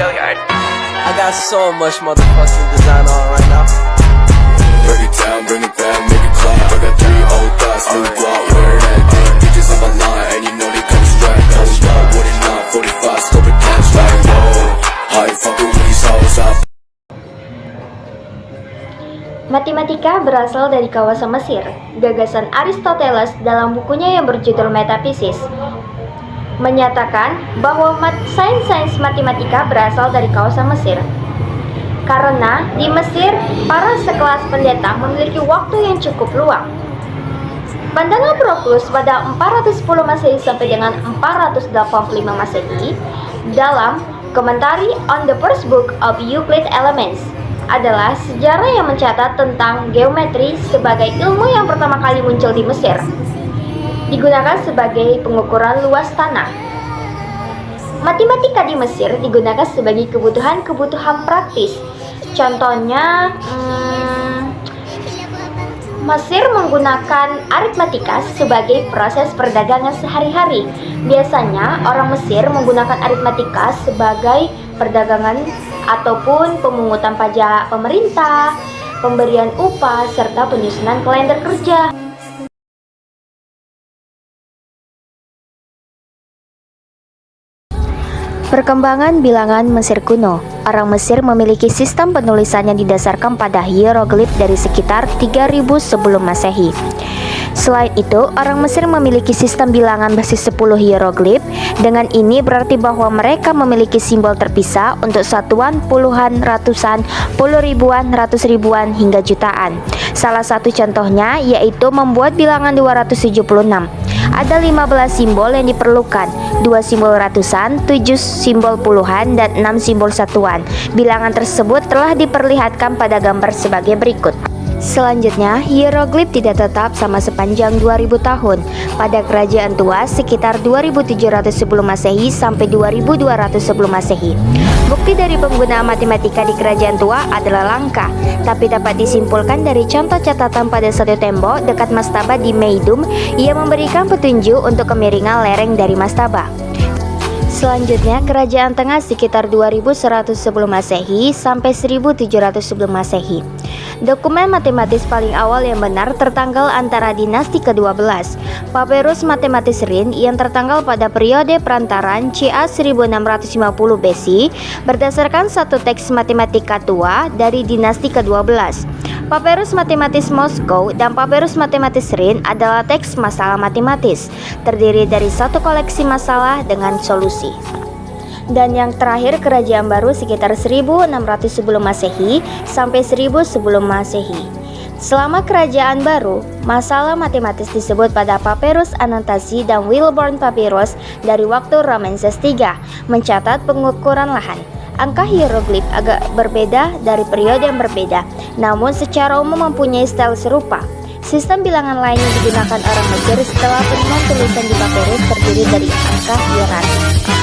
I got so much motherfucking design on right now. Break it down, bring it back, make it clap. I got 3 old thoughts, new guap, wear that dick. Bitches on my line, and you know they come strapped. Hold up, what it not, 45, scope it cash like whoa. How you fucking with these hoes up? Matematika berasal dari kawasan Mesir, gagasan Aristoteles dalam bukunya yang berjudul Metaphysics menyatakan bahwa sains matematika berasal dari kawasan Mesir. Karena di Mesir, para sekelas pendeta memiliki waktu yang cukup luang. Pandangan Proclus pada 410 Masehi sampai dengan 485 Masehi dalam Commentary on the First Book of Euclid Elements adalah sejarah yang mencatat tentang geometri sebagai ilmu yang pertama kali muncul di Mesir. Digunakan sebagai pengukuran luas tanah. Matematika di Mesir digunakan sebagai kebutuhan praktis. Contohnya, Mesir menggunakan aritmatika sebagai proses perdagangan sehari-hari. Biasanya orang Mesir menggunakan aritmatika sebagai perdagangan ataupun pemungutan pajak pemerintah, pemberian upah, serta penyusunan kalender kerja. Perkembangan bilangan Mesir kuno. Orang Mesir memiliki sistem penulisan yang didasarkan pada hieroglif dari sekitar 3000 sebelum Masehi. Selain itu, orang Mesir memiliki sistem bilangan basis 10 hieroglif. Dengan ini berarti bahwa mereka memiliki simbol terpisah untuk satuan, puluhan, ratusan, puluh ribuan, ratus ribuan, hingga jutaan. Salah satu contohnya yaitu membuat bilangan 276. Ada 15 simbol yang diperlukan, 2 simbol ratusan, 7 simbol puluhan, dan 6 simbol satuan. Bilangan tersebut telah diperlihatkan pada gambar sebagai berikut. Selanjutnya, hieroglif tidak tetap sama sepanjang 2000 tahun. Pada kerajaan tua sekitar 2700 sebelum Masehi sampai 2200 sebelum Masehi. Bukti dari penggunaan matematika di kerajaan tua adalah langka, tapi dapat disimpulkan dari contoh catatan pada satu tembok dekat mastaba di Meidum yang memberikan petunjuk untuk kemiringan lereng dari mastaba. Selanjutnya, kerajaan tengah sekitar 2100 sebelum Masehi sampai 1700 sebelum Masehi. Dokumen matematis paling awal yang benar tertanggal antara dinasti ke-12, Papyrus Mathematis Rin yang tertanggal pada periode perantaran CA 1650 BC berdasarkan satu teks matematika tua dari dinasti ke-12. Papyrus Mathematis Moskow dan Papyrus Mathematis Rin adalah teks masalah matematis, terdiri dari satu koleksi masalah dengan solusi. Dan yang terakhir, kerajaan baru sekitar 1600 sebelum Masehi sampai 1000 sebelum Masehi. Selama kerajaan baru, masalah matematis disebut pada Papyrus Anantasi dan Wilborn Papyrus dari waktu Ramses III mencatat pengukuran lahan. Angka hieroglif agak berbeda dari periode yang berbeda, namun secara umum mempunyai style serupa. Sistem bilangan lain yang digunakan orang Mesir setelah penemuan tulisan di papyrus terdiri dari angka hierarki.